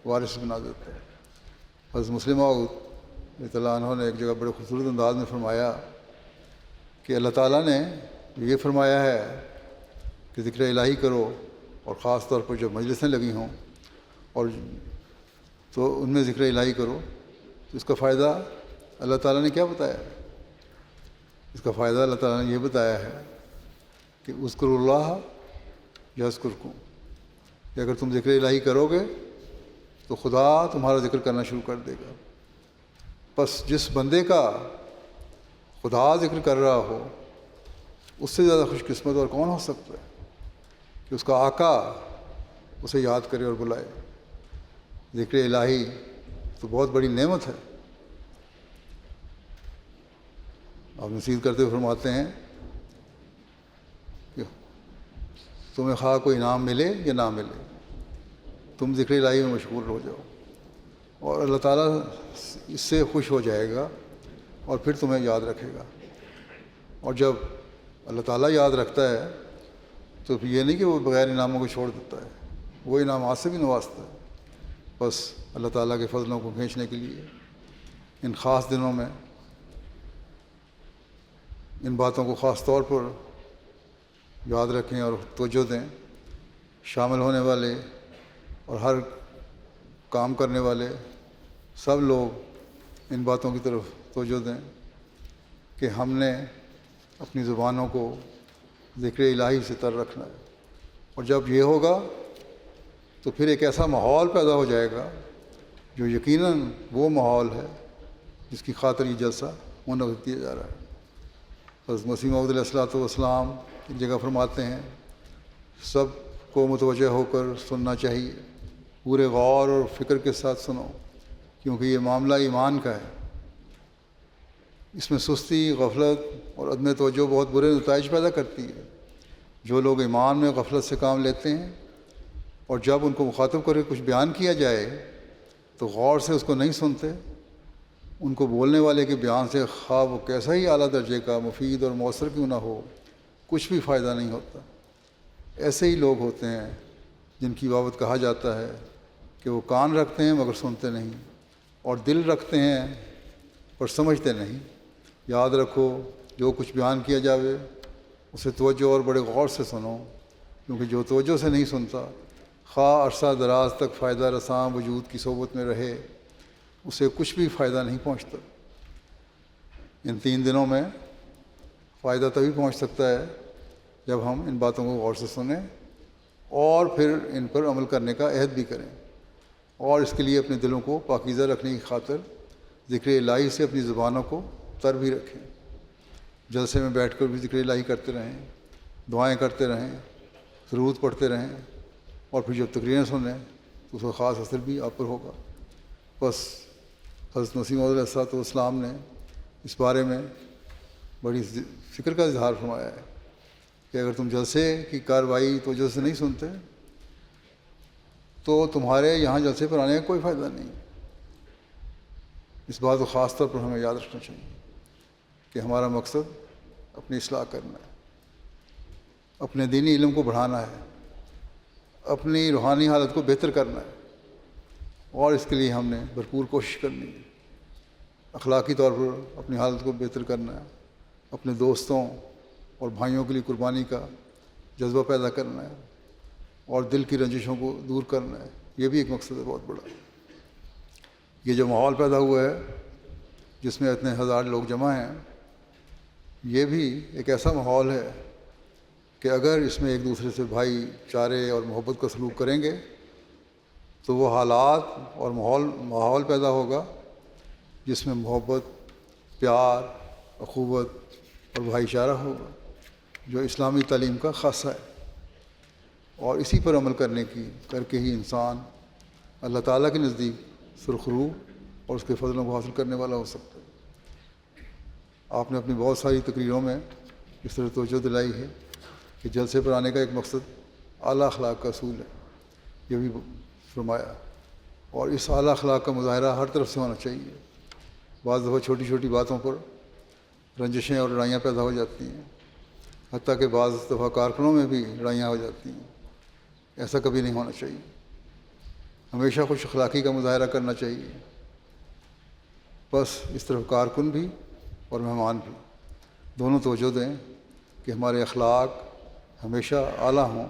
وارث بنا دیتا ہے۔ حضرت مسلم موعود رضی اللہ عنہ نے ایک جگہ بڑے خوبصورت انداز میں فرمایا کہ اللہ تعالیٰ نے یہ فرمایا ہے کہ ذکر الہی کرو، اور خاص طور پر جب مجلسیں لگی ہوں اور تو ان میں ذکر الہی کرو، تو اس کا فائدہ اللہ تعالیٰ نے کیا بتایا ہے؟ اس کا فائدہ اللہ تعالیٰ نے یہ بتایا ہے کہ اذکروا اللہ یذکرکم، کہ اگر تم ذکر الہی کرو گے تو خدا تمہارا ذکر کرنا شروع کر دے گا۔ بس جس بندے کا خدا ذکر کر رہا ہو اس سے زیادہ خوش قسمت اور کون ہو سکتا ہے کہ اس کا آقا اسے یاد کرے اور بلائے۔ ذکر الہی تو بہت بڑی نعمت ہے۔ آپ نصیحت کرتے ہوئے فرماتے ہیں کہ تمہیں خواہ کوئی انعام ملے یا نہ ملے، تم ذکر الہی میں مشغول ہو جاؤ، اور اللہ تعالیٰ اس سے خوش ہو جائے گا اور پھر تمہیں یاد رکھے گا۔ اور جب اللہ تعالیٰ یاد رکھتا ہے تو یہ نہیں کہ وہ بغیر انعاموں کو چھوڑ دیتا ہے، وہ انعامات سے بھی نوازتا ہے۔ بس اللہ تعالیٰ کے فضلوں کو کھینچنے کے لیے ان خاص دنوں میں ان باتوں کو خاص طور پر یاد رکھیں اور توجہ دیں۔ شامل ہونے والے اور ہر کام کرنے والے سب لوگ ان باتوں کی طرف توجہ دیں کہ ہم نے اپنی زبانوں کو ذکر الہی سے تر رکھنا ہے، اور جب یہ ہوگا تو پھر ایک ایسا ماحول پیدا ہو جائے گا جو یقیناً وہ ماحول ہے جس کی خاطر یہ جلسہ منعقد کیا جا رہا ہے۔ حضرت مسیح موعود علیہ الصلوۃ والسلام ایک جگہ فرماتے ہیں سب کو متوجہ ہو کر سننا چاہیے، پورے غور اور فکر کے ساتھ سنو، کیونکہ یہ معاملہ ایمان کا ہے۔ اس میں سستی، غفلت اور عدم توجہ بہت برے نتائج پیدا کرتی ہے۔ جو لوگ ایمان میں غفلت سے کام لیتے ہیں اور جب ان کو مخاطب کر کے کچھ بیان کیا جائے تو غور سے اس کو نہیں سنتے، ان کو بولنے والے کے بیان سے خواہ وہ کیسا ہی اعلیٰ درجے کا مفید اور مؤثر کیوں نہ ہو، کچھ بھی فائدہ نہیں ہوتا۔ ایسے ہی لوگ ہوتے ہیں جن کی بابت کہا جاتا ہے کہ وہ کان رکھتے ہیں مگر سنتے نہیں، اور دل رکھتے ہیں پر سمجھتے نہیں۔ یاد رکھو جو کچھ بیان کیا جاوے اسے توجہ اور بڑے غور سے سنو، کیونکہ جو توجہ سے نہیں سنتا خواہ عرصہ دراز تک فائدہ رساں وجود کی صحبت میں رہے اسے کچھ بھی فائدہ نہیں پہنچتا۔ ان 3 دنوں میں فائدہ تبھی پہنچ سکتا ہے جب ہم ان باتوں کو غور سے سنیں اور پھر ان پر عمل کرنے کا عہد بھی کریں، اور اس کے لیے اپنے دلوں کو پاکیزہ رکھنے کی خاطر ذکر الہی سے اپنی زبانوں کو تر بھی رکھیں۔ جلسے میں بیٹھ کر بھی ذکر الہی کرتے رہیں، دعائیں کرتے رہیں، درود پڑھتے رہیں، اور پھر جب تقریریں سنیں تو اس کا خاص اثر بھی آپ پر ہوگا۔ بس حضرت مسیح موعود علیہ السلام نے اس بارے میں بڑی فکر کا اظہار فرمایا ہے کہ اگر تم جلسے کی کارروائی توجہ سے نہیں سنتے تو تمہارے یہاں جلسے پر آنے کا کوئی فائدہ نہیں۔ اس بات کو خاص طور پر ہمیں یاد رکھنا چاہیے کہ ہمارا مقصد اپنی اصلاح کرنا ہے، اپنے دینی علم کو بڑھانا ہے، اپنی روحانی حالت کو بہتر کرنا ہے، اور اس کے لیے ہم نے بھرپور کوشش کرنی ہے۔ اخلاقی طور پر اپنی حالت کو بہتر کرنا ہے، اپنے دوستوں اور بھائیوں کے لیے قربانی کا جذبہ پیدا کرنا ہے، اور دل کی رنجشوں کو دور کرنا ہے۔ یہ بھی ایک مقصد ہے بہت بڑا۔ یہ جو ماحول پیدا ہوا ہے جس میں اتنے ہزار لوگ جمع ہیں، یہ بھی ایک ایسا ماحول ہے کہ اگر اس میں ایک دوسرے سے بھائی چارے اور محبت کا سلوک کریں گے تو وہ حالات اور ماحول پیدا ہوگا جس میں محبت، پیار، اخوت اور بھائی چارہ ہوگا، جو اسلامی تعلیم کا خاصہ ہے۔ اور اسی پر عمل کر کے ہی انسان اللہ تعالیٰ کے نزدیک سرخرو اور اس کے فضلوں کو حاصل کرنے والا ہو سکتا ہے۔ آپ نے اپنی بہت ساری تقریروں میں اس طرح توجہ دلائی ہے کہ جلسے پر آنے کا ایک مقصد اعلیٰ اخلاق کا اصول ہے، یہ بھی فرمایا، اور اس اعلیٰ اخلاق کا مظاہرہ ہر طرف سے ہونا چاہیے۔ بعض دفعہ چھوٹی چھوٹی باتوں پر رنجشیں اور لڑائیاں پیدا ہو جاتی ہیں، حتیٰ کہ بعض دفعہ کارکنوں میں بھی لڑائیاں ہو جاتی ہیں۔ ایسا کبھی نہیں ہونا چاہیے، ہمیشہ خوش اخلاقی کا مظاہرہ کرنا چاہیے۔ بس اس طرف کارکن بھی اور مہمان بھی دونوں توجہ دیں کہ ہمارے اخلاق ہمیشہ اعلیٰ ہوں،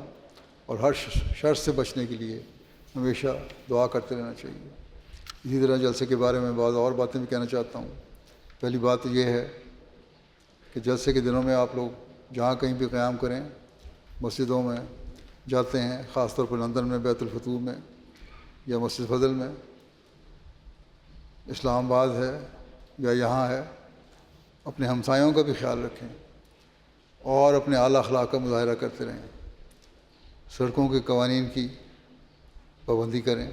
اور ہر شر سے بچنے کے لیے ہمیشہ دعا کرتے رہنا چاہیے۔ اسی طرح جلسے کے بارے میں بعض اور باتیں بھی کہنا چاہتا ہوں۔ پہلی بات تو یہ ہے کہ جلسے کے دنوں میں آپ لوگ جہاں کہیں بھی قیام کریں، مسجدوں میں جاتے ہیں، خاص طور پر لندن میں بیت الفتوح میں یا مسجد فضل میں، اسلام آباد ہے یا یہاں ہے، اپنے ہمسایوں کا بھی خیال رکھیں اور اپنے اعلیٰ اخلاق کا مظاہرہ کرتے رہیں۔ سڑکوں کے قوانین کی پابندی کریں۔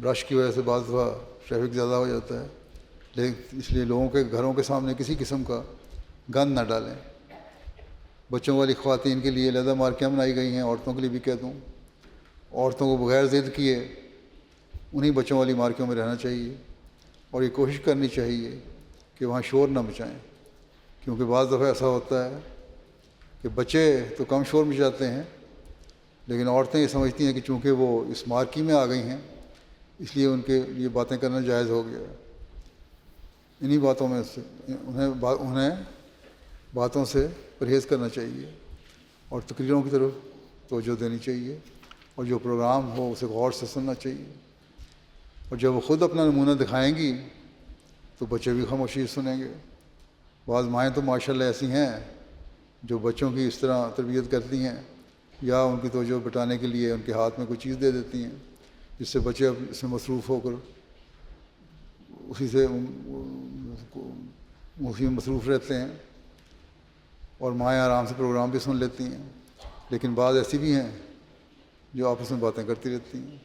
رش کی وجہ سے بعض دفعہ ٹریفک زیادہ ہو جاتا ہے، لیکن اس لیے لوگوں کے گھروں کے سامنے کسی قسم کا گند نہ ڈالیں۔ بچوں والی خواتین کے لیے علیحدہ مارکیاں بنائی گئی ہیں، عورتوں کے لیے بھی کہہ دوں، عورتوں کو بغیر ضد کیے انہیں بچوں والی مارکیوں میں رہنا چاہیے، اور یہ کوشش کرنی چاہیے کہ وہاں شور نہ مچائیں، کیونکہ بعض دفعہ ایسا ہوتا ہے کہ بچے تو کم شور مچاتے ہیں، لیکن عورتیں یہ سمجھتی ہیں کہ چونکہ وہ اس مارکی میں آ گئی ہیں اس لیے ان کے لیے باتیں کرنا جائز ہو گیا ہے۔ انہی باتوں میں سے انہیں باتوں سے پرہیز کرنا چاہیے اور تقریروں کی طرف توجہ دینی چاہیے، اور جو پروگرام ہو اسے غور سے سننا چاہیے، اور جب وہ خود اپنا نمونہ دکھائیں گی تو بچے بھی خاموشی سنیں گے۔ بعض مائیں تو ماشاءاللہ ایسی ہیں جو بچوں کی اس طرح تربیت کرتی ہیں یا ان کی توجہ بٹانے کے لیے ان کے ہاتھ میں کوئی چیز دے دیتی ہیں جس سے بچے اب اس میں مصروف ہو کر اسی میں مصروف رہتے ہیں، اور مائیں آرام سے پروگرام بھی سن لیتی ہیں۔ لیکن بعض ایسی بھی ہیں جو آپس میں باتیں کرتی رہتی ہیں،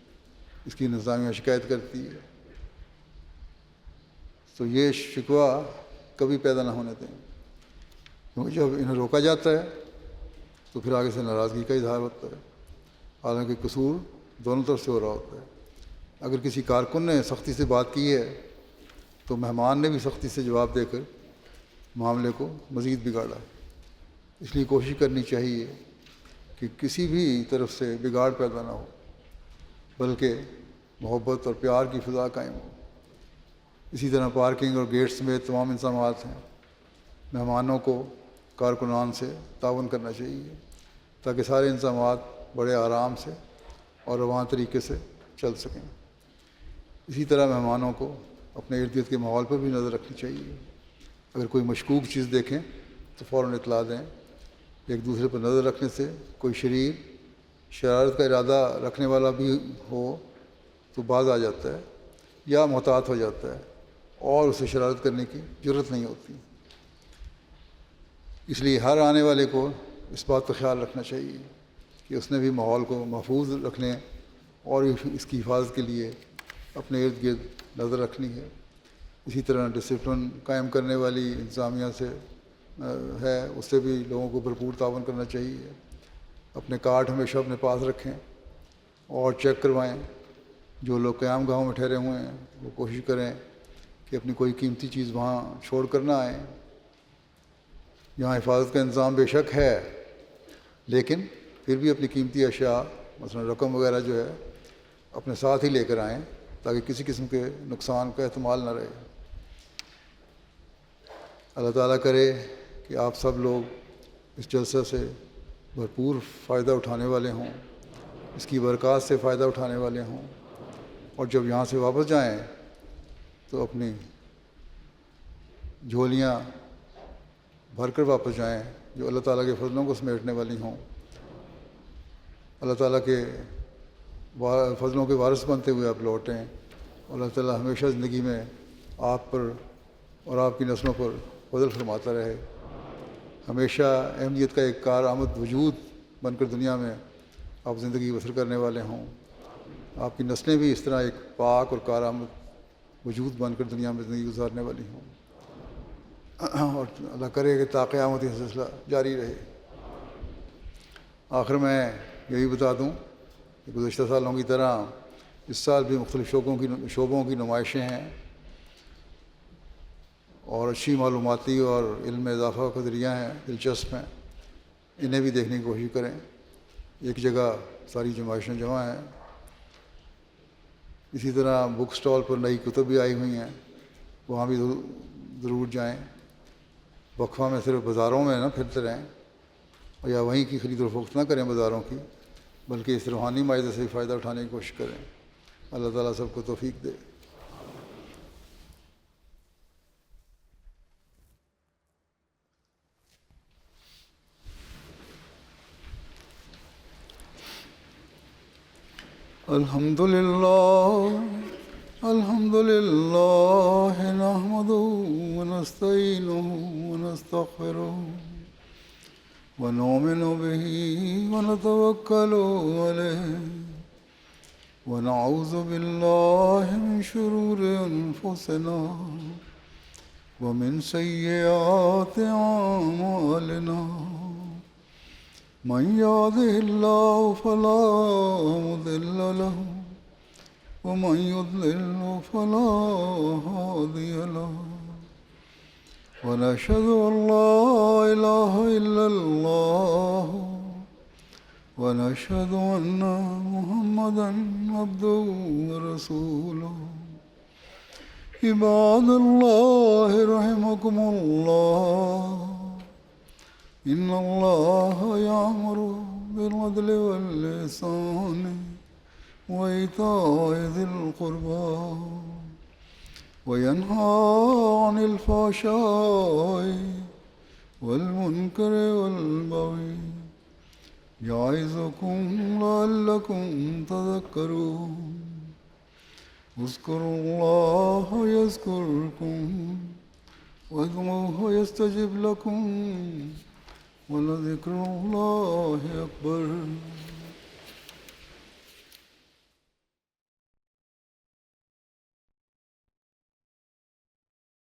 اس کی انتظامیہ شکایت کرتی ہے۔ تو یہ شکوہ کبھی پیدا نہ ہونے دیں، کیونکہ جب انہیں روکا جاتا ہے تو پھر آگے سے ناراضگی کا اظہار ہوتا ہے، حالانکہ قصور دونوں طرف سے ہو رہا ہوتا ہے۔ اگر کسی کارکن نے سختی سے بات کی ہے تو مہمان نے بھی سختی سے جواب دے کر معاملے کو مزید بگاڑا ہے۔ اس لیے کوشش کرنی چاہیے کہ کسی بھی طرف سے بگاڑ پیدا نہ ہو، بلکہ محبت اور پیار کی فضا قائم ہو۔ اسی طرح پارکنگ اور گیٹ سمیت تمام انتظامات ہیں، مہمانوں کو کارکنان سے تعاون کرنا چاہیے تاکہ سارے انتظامات بڑے آرام سے اور رواں طریقے سے چل سکیں۔ اسی طرح مہمانوں کو اپنے ارد گرد کے ماحول پر بھی نظر رکھنی چاہیے۔ اگر کوئی مشکوک چیز دیکھیں تو فوراً اطلاع دیں۔ ایک دوسرے پر نظر رکھنے سے کوئی شرارت کا ارادہ رکھنے والا بھی ہو تو باز آ جاتا ہے یا محتاط ہو جاتا ہے اور اسے شرارت کرنے کی جرات نہیں ہوتی۔ اس لیے ہر آنے والے کو اس بات کا خیال رکھنا چاہیے کہ اس نے بھی ماحول کو محفوظ رکھنے اور اس کی حفاظت کے لیے اپنے ارد گرد نظر رکھنی ہے۔ اسی طرح ڈسپلن قائم کرنے والی انتظامیہ سے ہے، اس سے بھی لوگوں کو بھرپور تعاون کرنا چاہیے۔ اپنے کارڈ ہمیشہ اپنے پاس رکھیں اور چیک کروائیں۔ جو لوگ قیام گاہوں میں ٹھہرے ہوئے ہیں وہ کوشش کریں کہ اپنی کوئی قیمتی چیز وہاں چھوڑ کر نہ آئیں۔ یہاں حفاظت کا انتظام بے شک ہے، لیکن پھر بھی اپنی قیمتی اشیاء مثلا رقم وغیرہ جو ہے اپنے ساتھ ہی لے کر آئیں تاکہ کسی قسم کے نقصان کا احتمال نہ رہے۔ اللہ تعالیٰ کرے کہ آپ سب لوگ اس جلسہ سے بھرپور فائدہ اٹھانے والے ہوں، اس کی برکات سے فائدہ اٹھانے والے ہوں، اور جب یہاں سے واپس جائیں تو اپنی جھولیاں بھر کر واپس جائیں جو اللہ تعالیٰ کے فضلوں کو سمیٹنے والی ہوں۔ اللہ تعالیٰ کے فضلوں کے وارث بنتے ہوئے آپ لوٹیں، اور اللہ تعالیٰ ہمیشہ زندگی میں آپ پر اور آپ کی نسلوں پر فضل فرماتا رہے۔ ہمیشہ اہمیت کا ایک کارآمد وجود بن کر دنیا میں آپ زندگی بسر کرنے والے ہوں۔ آپ کی نسلیں بھی اس طرح ایک پاک اور کارآمد وجود بن کر دنیا میں زندگی گزارنے والی ہوں، اور اللہ کرے کہ تا قیامت یہ سلسلہ جاری رہے۔ آخر میں یہی بتا دوں کہ گزشتہ سالوں کی طرح اس سال بھی مختلف شعبوں کی نمائشیں ہیں، اور اچھی معلوماتی اور علم میں اضافہ کا ذریعہ ہیں، دلچسپ ہیں، انہیں بھی دیکھنے کی کوشش کریں۔ ایک جگہ ساری نمائشیں جمع ہیں۔ اسی طرح بک سٹال پر نئی کتب بھی آئی ہوئی ہیں، وہاں بھی ضرور جائیں۔ وقفہ میں صرف بازاروں میں نہ پھرتے رہیں، اور یا وہیں کی خرید و فروخت نہ کریں بازاروں کی، بلکہ اس روحانی معاہدے سے بھی فائدہ اٹھانے کی کوشش کریں۔ اللہ تعالیٰ سب کو توفیق دے۔ الحمد للہ نحمده ونستعینه ونستغفره ونؤمن به ونتوکل علیہ ونعوذ باللہ من شرور انفسنا ومن سیئات اعمالنا من يهده الله فلا مضل له ومن يضلل فلا هادي له ونشهد أن لا إله إلا الله ونشهد أن محمدا عبده ورسوله عباد الله رحمكم الله إن الله يأمر بالعدل والإحسان وإيتاء ذي القربى وينهى عن الفحشاء والمنكر والبغي يعظكم لعلكم تذكرون اذكروا الله يذكركم وادعوه يستجب لكم ولذكر الله أكبر